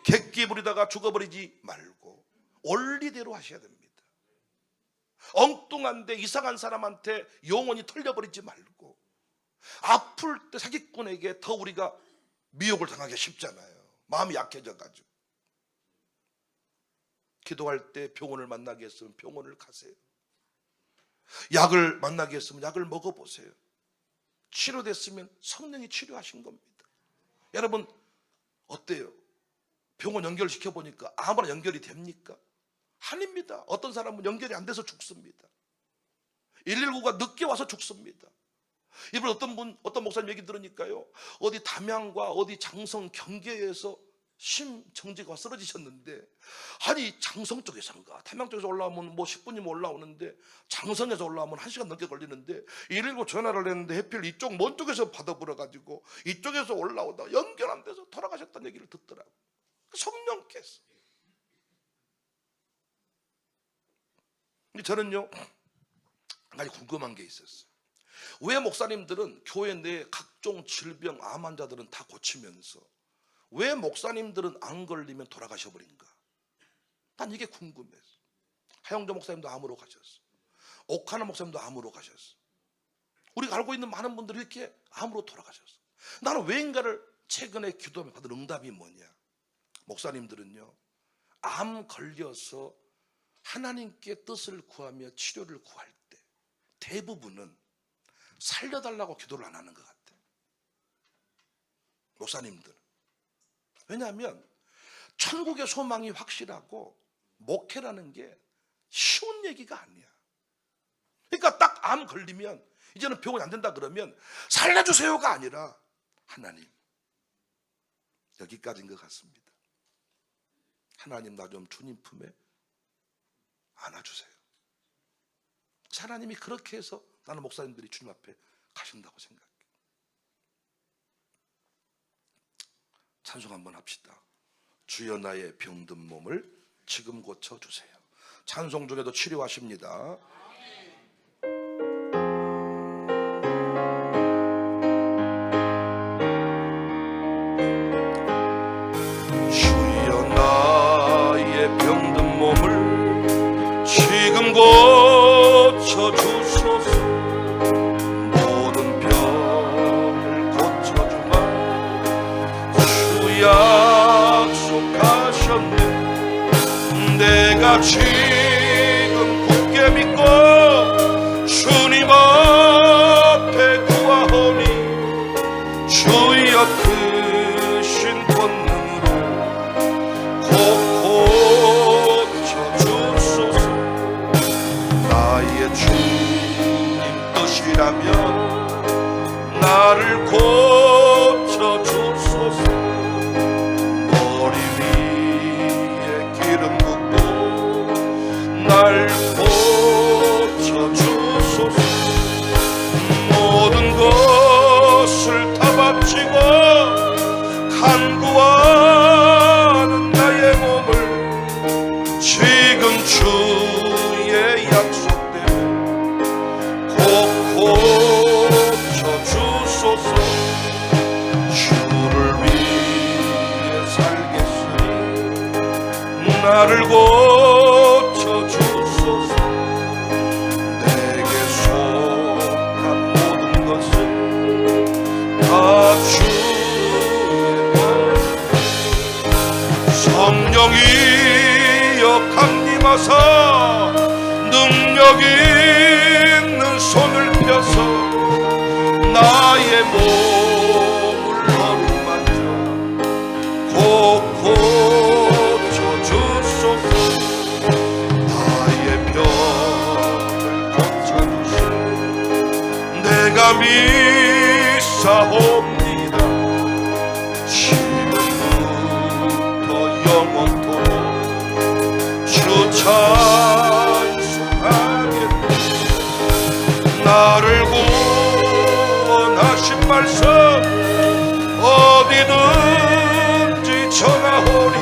객기 부리다가 죽어버리지 말고 원리대로 하셔야 됩니다. 엉뚱한데 이상한 사람한테 영혼이 털려버리지 말고 아플 때 사기꾼에게 더 우리가 미혹을 당하기 쉽잖아요. 마음이 약해져가지고. 기도할 때 병원을 만나게 했으면 병원을 가세요. 약을 만나게 했으면 약을 먹어보세요. 치료됐으면 성령이 치료하신 겁니다. 여러분 어때요? 병원 연결시켜보니까 아무나 연결이 됩니까? 아닙니다. 어떤 사람은 연결이 안 돼서 죽습니다. 119가 늦게 와서 죽습니다. 이번 어떤 목사님 얘기 들으니까요, 어디 담양과 어디 장성 경계에서 심정지가 쓰러지셨는데, 아니 장성 쪽에서인가 담양 쪽에서 올라오면 뭐 10분이면 올라오는데 장성에서 올라오면 1시간 넘게 걸리는데 119 전화를 했는데 해필 이쪽 먼 쪽에서 받아버려가지고 이쪽에서 올라오다가 연결 안 돼서 돌아가셨다는 얘기를 듣더라고요. 성령께서. 저는요 한 가지 궁금한 게 있었어요. 왜 목사님들은 교회 내 각종 질병 암 환자들은 다 고치면서 왜 목사님들은 안 걸리면 돌아가셔버린가? 난 이게 궁금했어. 하영조 목사님도 암으로 가셨어. 옥하나 목사님도 암으로 가셨어. 우리가 알고 있는 많은 분들이 이렇게 암으로 돌아가셨어. 나는 왜인가를 최근에 기도하며 받은 응답이 뭐냐? 목사님들은요 암 걸려서 하나님께 뜻을 구하며 치료를 구할 때 대부분은 살려달라고 기도를 안 하는 것 같아. 목사님들은. 왜냐하면 천국의 소망이 확실하고 목회라는 게 쉬운 얘기가 아니야. 그러니까 딱 암 걸리면 이제는 병원이 안 된다 그러면 살려주세요가 아니라 하나님 여기까지인 것 같습니다. 하나님 나 좀 주님 품에 안아주세요. 하나님이 그렇게 해서 나는 목사님들이 주님 앞에 가신다고 생각해. 찬송 한번 합시다. 주여 나의 병든 몸을 지금 고쳐주세요. 찬송 중에도 치료하십니다. 주여 나의 병든 몸을 지금 고쳐주소서. 모든 병을 고쳐주마 주 약속하셨네. 내가 지금 굳게 믿고 주님 앞에 구하오니 주여 크신 권능으로 곧 고쳐주소서. 나의 주님 뜻이라면 나를 고쳐주소서. 머리 위에 기름 나서서 능력 있는 손을 펴서 나의 몸을 어루만져 곧 고쳐주소서. 나의 병을 고쳐주시오. 내가 믿사옵니다. 지금부터 영원토록 주 찬송하겠네. 나를 구원하신 말씀 어디든지 전하오니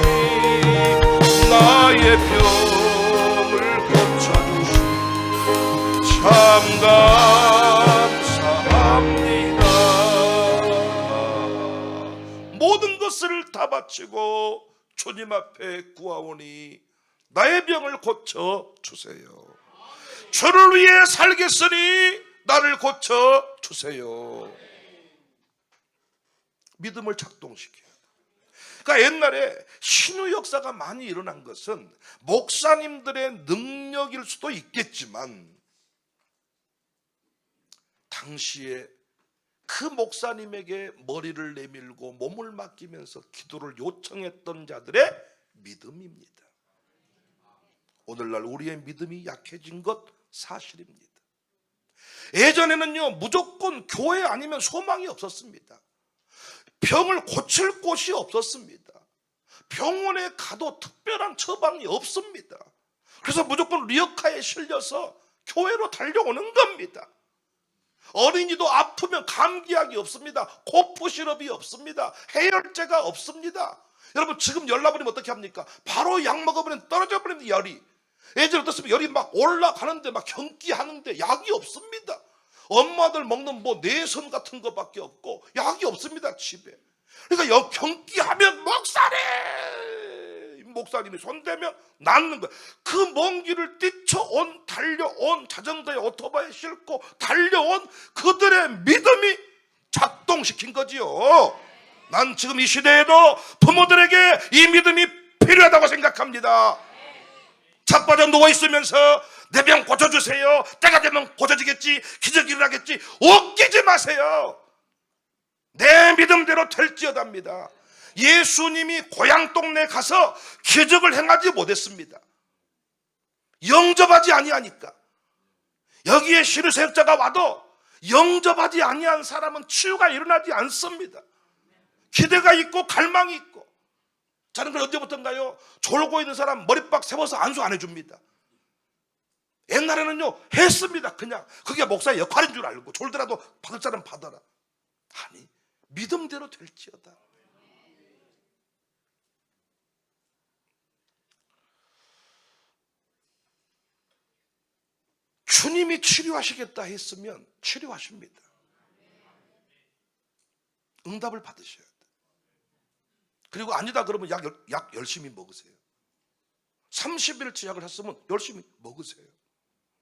나의 병을 고쳐주시오. 참 감사합니다. 모든 것을 다 바치고 주님 앞에 구하오니 나의 병을 고쳐 주세요. 주를 위해 살겠으니 나를 고쳐 주세요. 믿음을 작동시켜요. 그러니까 옛날에 신유 역사가 많이 일어난 것은 목사님들의 능력일 수도 있겠지만 당시에 그 목사님에게 머리를 내밀고 몸을 맡기면서 기도를 요청했던 자들의 믿음입니다. 오늘날 우리의 믿음이 약해진 것 사실입니다. 예전에는요, 무조건 교회 아니면 소망이 없었습니다. 병을 고칠 곳이 없었습니다. 병원에 가도 특별한 처방이 없습니다. 그래서 무조건 리어카에 실려서 교회로 달려오는 겁니다. 어린이도 아프면 감기약이 없습니다. 코프 시럽이 없습니다. 해열제가 없습니다. 여러분, 지금 열 나버리면 어떻게 합니까? 바로 약 먹어버리면 떨어져 버리는 열이. 예전에 어떻습니까? 열이 막 올라가는데 막 경기하는데 약이 없습니다. 엄마들 먹는 뭐 내선 같은 것밖에 없고 약이 없습니다, 집에. 그러니까 경기하면 목사님이 손대면 낫는 거예요. 그 먼 길을 뛰쳐온, 달려온, 자전거에 오토바이에 싣고 달려온 그들의 믿음이 작동시킨 거지요. 난 지금 이 시대에도 부모들에게 이 믿음이 필요하다고 생각합니다. 자빠져 누워있으면서 내 병 고쳐주세요, 때가 되면 고쳐지겠지, 기적이 일어나겠지, 웃기지 마세요. 내 믿음대로 될지어답니다. 예수님이 고향 동네 가서 기적을 행하지 못했습니다. 영접하지 아니하니까. 여기에 시루사역자가 와도 영접하지 아니한 사람은 치유가 일어나지 않습니다. 기대가 있고 갈망이 있고. 저는 그 언제부터인가요? 졸고 있는 사람 머리빡 세워서 안수 안 해줍니다. 옛날에는요, 했습니다. 그냥 그게 목사의 역할인 줄 알고 졸더라도 받을 사람 받아라. 아니, 믿음대로 될지어다. 주님이 치료하시겠다 했으면 치료하십니다. 응답을 받으셔야 돼요. 그리고 아니다 그러면 약 열심히 먹으세요. 30일치 약을 했으면 열심히 먹으세요.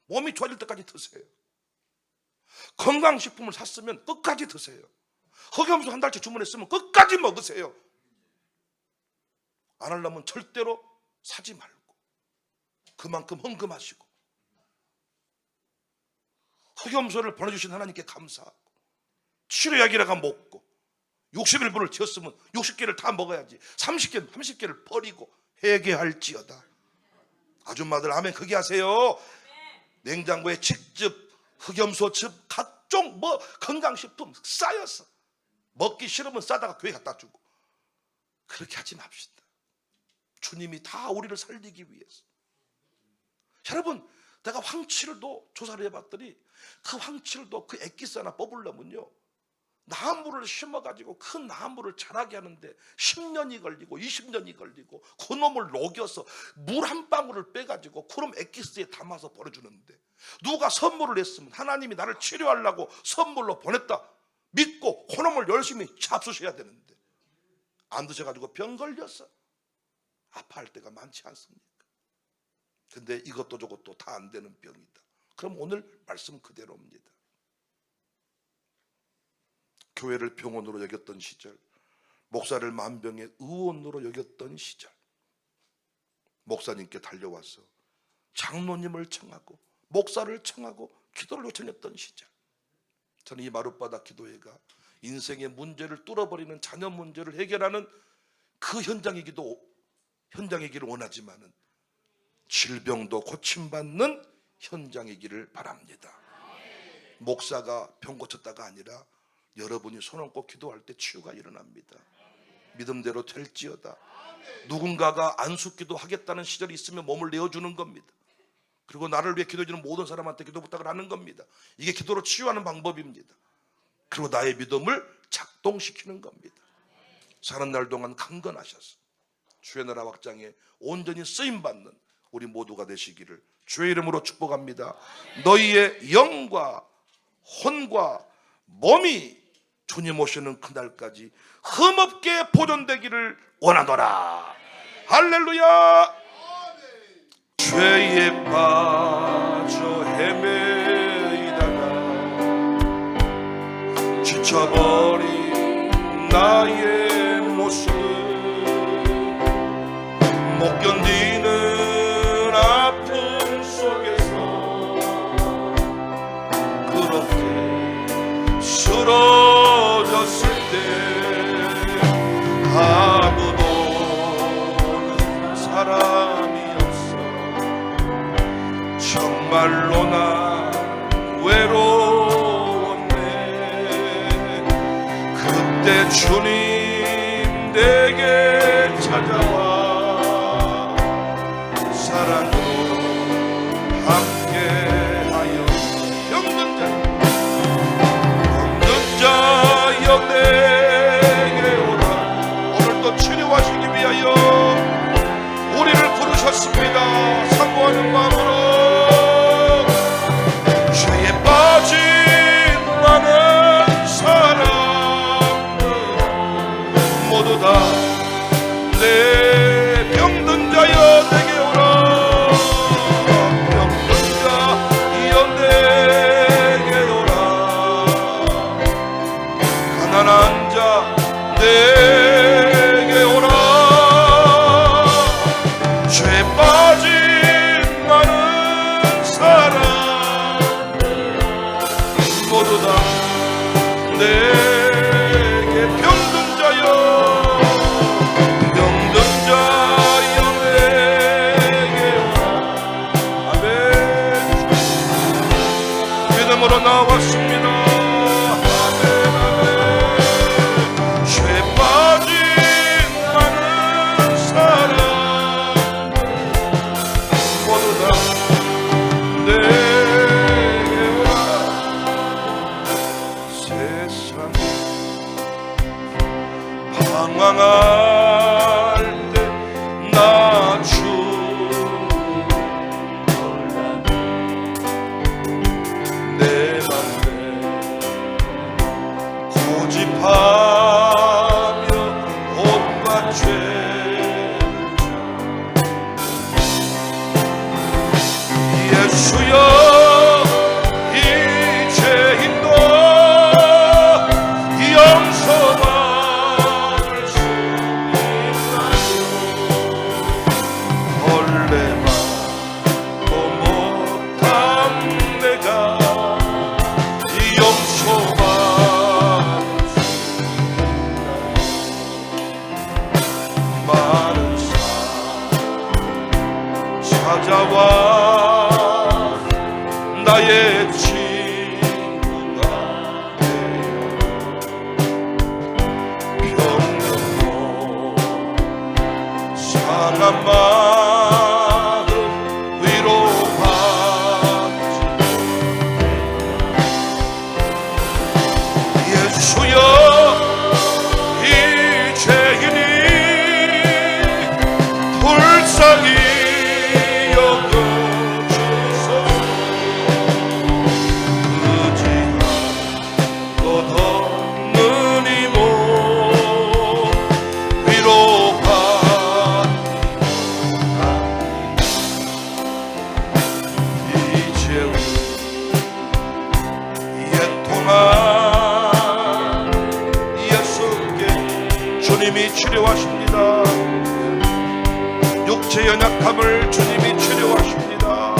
몸이 좋아질 때까지 드세요. 건강식품을 샀으면 끝까지 드세요. 흑염소 한 달치 주문했으면 끝까지 먹으세요. 안 하려면 절대로 사지 말고 그만큼 헌금하시고 흑염소를 보내주신 하나님께 감사하고 치료약이라가 먹고 60일분을 지었으면 60개를 다 먹어야지 30개를 버리고 회개할지어다. 아줌마들 아멘 크게 하세요. 냉장고에 직접 흑염소즙 각종 건강식품 쌓여서 먹기 싫으면 싸다가 교회 갖다 주고 그렇게 하지 맙시다. 주님이 다 우리를 살리기 위해서. 여러분, 내가 황칠도 조사를 해봤더니 그 황칠도 그 액기스 하나 뽑으려면요, 나무를 심어가지고 그 나무를 자라게 하는데 10년이 걸리고 20년이 걸리고 그놈을 녹여서 물 한 방울을 빼가지고 그놈 액기스에 담아서 보내주는데, 누가 선물을 했으면 하나님이 나를 치료하려고 선물로 보냈다 믿고 그놈을 열심히 잡수셔야 되는데 안 드셔가지고 병 걸려서 아파할 때가 많지 않습니까? 근데 이것도 저것도 다 안 되는 병이다. 그럼 오늘 말씀 그대로입니다. 교회를 병원으로 여겼던 시절, 목사를 만병의 의원으로 여겼던 시절, 목사님께 달려와서 장로님을 청하고 목사를 청하고 기도를 요청했던 시절, 저는 이 마룻바닥 기도회가 인생의 문제를 뚫어버리는 자녀 문제를 해결하는 그 현장이기를 원하지만은 질병도 고침받는 현장이기를 바랍니다. 목사가 병 고쳤다가 아니라 여러분이 손 얹고 기도할 때 치유가 일어납니다. 믿음대로 될지어다. 누군가가 안수기도 하겠다는 시절이 있으면 몸을 내어주는 겁니다. 그리고 나를 위해 기도해주는 모든 사람한테 기도 부탁을 하는 겁니다. 이게 기도로 치유하는 방법입니다. 그리고 나의 믿음을 작동시키는 겁니다. 사는 날 동안 강건하셔서 주의 나라 확장에 온전히 쓰임받는 우리 모두가 되시기를 주의 이름으로 축복합니다. 너희의 영과 혼과 몸이 주님 오시는 그날까지 흠없게 보존되기를 원하노라. 할렐루야. 죄에 빠져 헤매이다가 지쳐버린 나의 모습, 못 견디는 아픔 속에서 그렇게 쓰러졌을 때 아무도 없는 사람이 없어. 정말로 나 외로웠네. 그때 주님 내게 찾아와 사랑으로 함께하여 병든 자여 내게 오라. 오늘도 치료하시기 위하여 우리를 부르셨습니다. 사모하는 마음으로 죄에 빠진 많은 사람들 모두 다 내 병든 자여 내게 오라. 병든 자여 내게 오라. 가난한 자 내게 오라. 죄에 빠진 많은 사람들 모두 다 내게 병든 자여 내게 오라. 아멘. 믿음으로 나왔습니다. 방황할 때 나 주 내 맘에 고집하며 온갖 죄를 예수여 이 죄인도 용서받을 수 벌레만도 못한 내가 용서받을 수 많은 사람 찾아와 나의 친구가 되어 병든 상한 마음 위로받지. 예수여 이 죄인이 불쌍히 여겨주소서. 의지한 것 없는 이 몸 주님이 치료하십니다. 육체 연약함을 주님이 치료하십니다.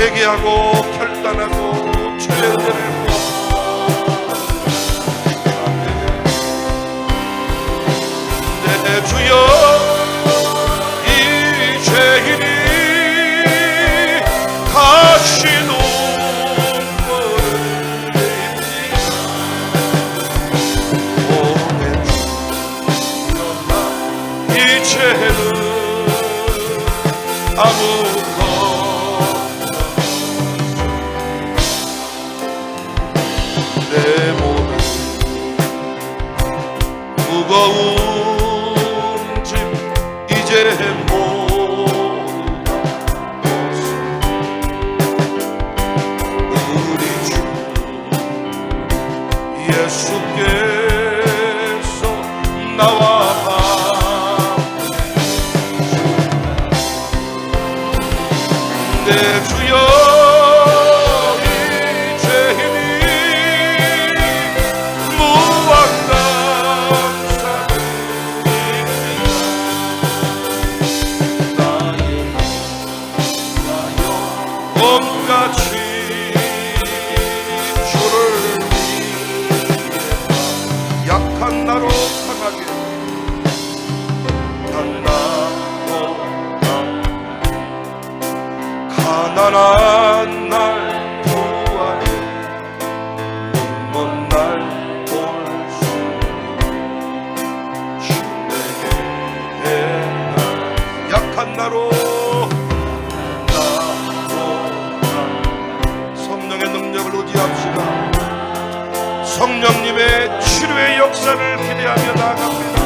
회개하고 결단하고 주의 은혜를 내 주여 이 죄인이 다시 눈물을 흘립니다. 이 죄는 아무것도 내 몸은 무거운 짐 이제 모두 우리 주 예수께서 나와 내 주여 이 죄인이 몸같이 주를 위해 약한 나로 강하게 단나고 가난한 날 구하니 눈먼 날 볼 수 주에게 약한 나로 성령의 능력을 의지합시다. 성령님의 치료의 역사를 기대하며 나아갑니다.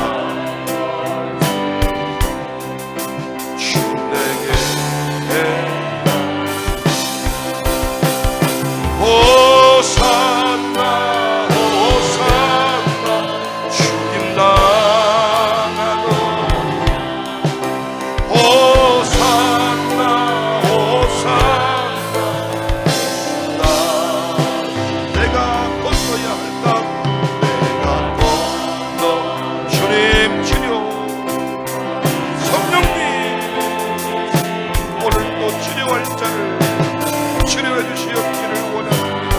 주 내게 호산나 호산나 죽임 당하고 호산나 호산나 내가 건너야 할 땅 내가 건너 주님 치료 성령님 오늘도 치료할 자를 치료해 주시옵기를 원합니다.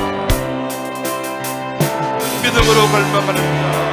믿음으로 갈망하는 자